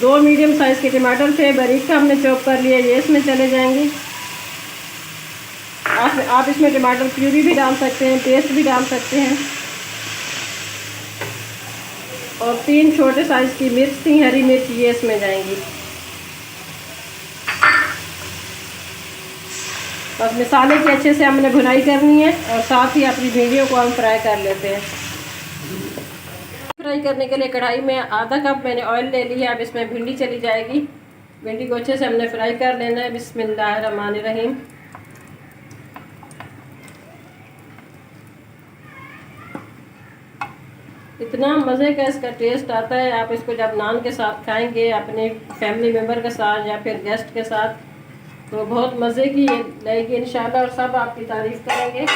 2 medium size के टमाटर थे, बारीक का हमने चॉप कर लिया, ये इसमें चले जाएंगे। आप इसमें टमाटर प्यूरी भी डाल सकते हैं, पेस्ट भी डाल सकते हैं। और 3 छोटे साइज़ की मिर्च थी, हरी मिर्च, ये इसमें जाएंगी। बस मसाले की अच्छे से हमने भुनाई करनी है और साथ ही अपनी भिंडियों को हम फ्राई कर लेते हैं। फ्राई करने के लिए कढ़ाई में आधा कप मैंने ऑयल ले लिया। अब इसमें भिंडी चली जाएगी। भिंडी को अच्छे से हमने फ्राई कर लेना है। बिस्मिल्लाहिर्रहमानिर्रहीम। इतना मज़े का इसका टेस्ट आता है, आप इसको जब नान के साथ खाएंगे, अपने फैमिली मेम्बर के साथ या फिर गेस्ट के साथ, तो बहुत मज़े की लगेगी इंशाल्लाह, और सब आपकी तारीफ़ करेंगे।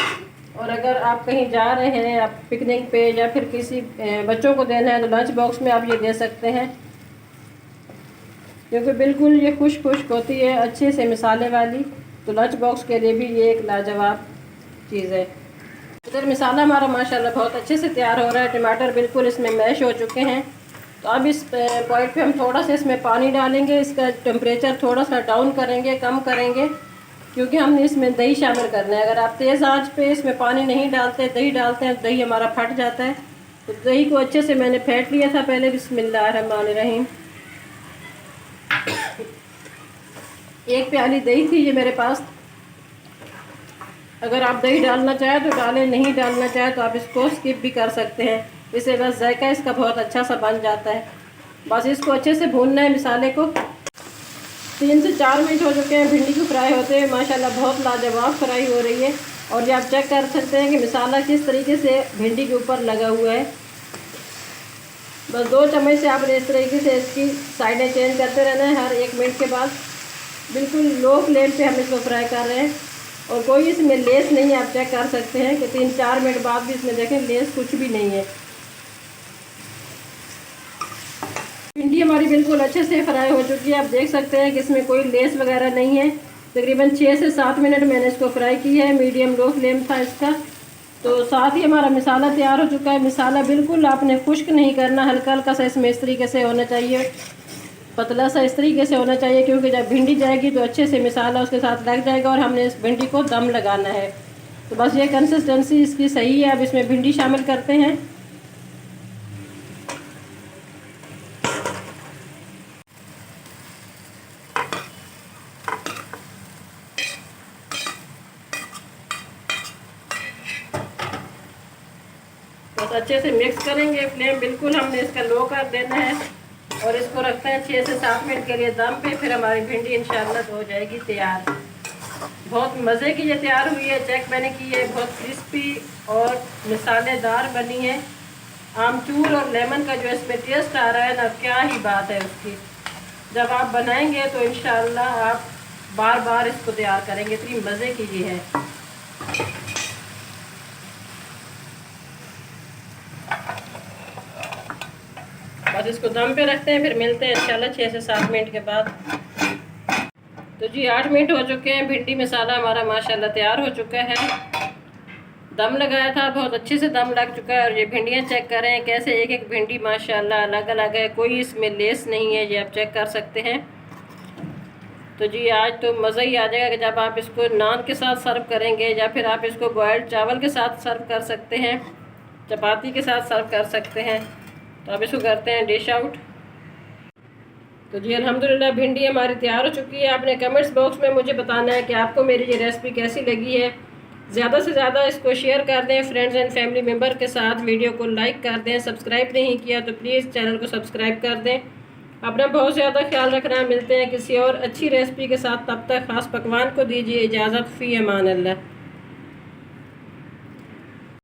और अगर आप कहीं जा रहे हैं, आप पिकनिक पे या फिर किसी बच्चों को देना है, तो लंच बॉक्स में आप ये दे सकते हैं, क्योंकि बिल्कुल ये खुश्क होती है, अच्छे से मसाले वाली। तो लंच बॉक्स के लिए भी ये एक लाजवाब चीज़ है। इधर मसाला हमारा माशाल्लाह बहुत अच्छे से तैयार हो रहा है। टमाटर बिल्कुल इसमें मैश हो चुके हैं। तो अब इस पॉइंट पे हम थोड़ा सा इसमें पानी डालेंगे। इसका टेम्परेचर थोड़ा सा डाउन करेंगे, कम करेंगे, क्योंकि हमने इसमें दही शामिल करना है। अगर आप तेज़ आंच पे इसमें पानी नहीं डालते, दही डालते हैं, दही हमारा फट जाता है। तो दही को अच्छे से मैंने फेंट लिया था पहले। बिस्मिल्लाहिर्रहमानिर्रहीम। 1 प्याली दही थी ये मेरे पास। अगर आप दही डालना चाहें तो डालें, नहीं डालना चाहें तो आप इसको स्किप भी कर सकते हैं। इससे बस जायका इसका बहुत अच्छा सा बन जाता है। बस इसको अच्छे से भूनना है मसाले को। 3 से 4 मिनट हो चुके हैं भिंडी को फ्राई होते हैं। माशाल्लाह बहुत लाजवाब फ्राई हो रही है। और ये आप चेक कर सकते हैं कि मसाला किस तरीके से भिंडी के ऊपर लगा हुआ है। बस 2 चम्मच से आपने इस तरीके से इसकी साइडें चेंज करते रहना है हर 1 मिनट के बाद। बिल्कुल लो फ्लेम पे हम इसको फ्राई कर रहे हैं। और कोई इसमें लेस नहीं है, आप चेक कर सकते हैं कि 3-4 मिनट बाद भी इसमें देखें लेस कुछ भी नहीं है। भिंडी हमारी बिल्कुल अच्छे से फ्राई हो चुकी है। आप देख सकते हैं कि इसमें कोई लेस वगैरह नहीं है। तकरीबन 6 से 7 मिनट मैंने इसको फ्राई की है। मीडियम लो फ्लेम था इसका। तो साथ ही हमारा मसाला तैयार हो चुका है। मसाला बिल्कुल आपने खुश्क नहीं करना, हल्का हल्का सा इसमें इस तरीके से होना चाहिए, पतला सा इस तरीके से होना चाहिए, क्योंकि जब भिंडी जाएगी तो अच्छे से मसाला उसके साथ लग जाएगा और हमने इस भिंडी को दम लगाना है। तो बस ये कंसिस्टेंसी इसकी सही है। अब इसमें भिंडी शामिल करते हैं। बस अच्छे से मिक्स करेंगे। फ्लेम बिल्कुल हमने इसका लो कर देना है और इसको रखते हैं 6 से 7 मिनट के लिए दम पे। फिर हमारी भिंडी इंशाल्लाह हो जाएगी तैयार। बहुत मज़े की ये तैयार हुई है। चेक मैंने की है, बहुत क्रिस्पी और मसालेदार बनी है। आमचूर और लेमन का जो इसमें टेस्ट आ रहा है ना, क्या ही बात है उसकी। जब आप बनाएंगे तो इंशाल्लाह आप बार बार इसको तैयार करेंगे। इतनी मज़े की ये है। बस इसको दम पे रखते हैं, फिर मिलते हैं इंशाल्लाह 6 से 7 मिनट के बाद। तो जी 8 मिनट हो चुके हैं। भिंडी मसाला हमारा माशाल्लाह तैयार हो चुका है। दम लगाया था, बहुत अच्छे से दम लग चुका है। और ये भिंडियाँ चेक करें कैसे एक एक भिंडी माशाल्लाह अलग अलग है, कोई इसमें लेस नहीं है। ये आप चेक कर सकते हैं। तो जी आज तो मज़ा ही आ जाएगा कि जब आप इसको नान के साथ सर्व करेंगे, या फिर आप इसको बॉयल्ड चावल के साथ सर्व कर सकते हैं, चपाती के साथ सर्व कर सकते हैं। तो अब इसको करते हैं डिश आउट। तो जी अल्हम्दुलिल्लाह भिंडी हमारी तैयार हो चुकी है। आपने कमेंट्स बॉक्स में मुझे बताना है कि आपको मेरी ये रेसिपी कैसी लगी है। ज़्यादा से ज़्यादा इसको शेयर कर दें फ्रेंड्स एंड फैमिली मेम्बर के साथ। वीडियो को लाइक कर दें। सब्सक्राइब नहीं किया तो प्लीज़ चैनल को सब्सक्राइब कर दें। अपना बहुत ज़्यादा ख्याल रखना। मिलते हैं किसी और अच्छी रेसिपी के साथ। तब तक ख़ास पकवान को दीजिए इजाज़त। फ़ी अमान अल्लाह।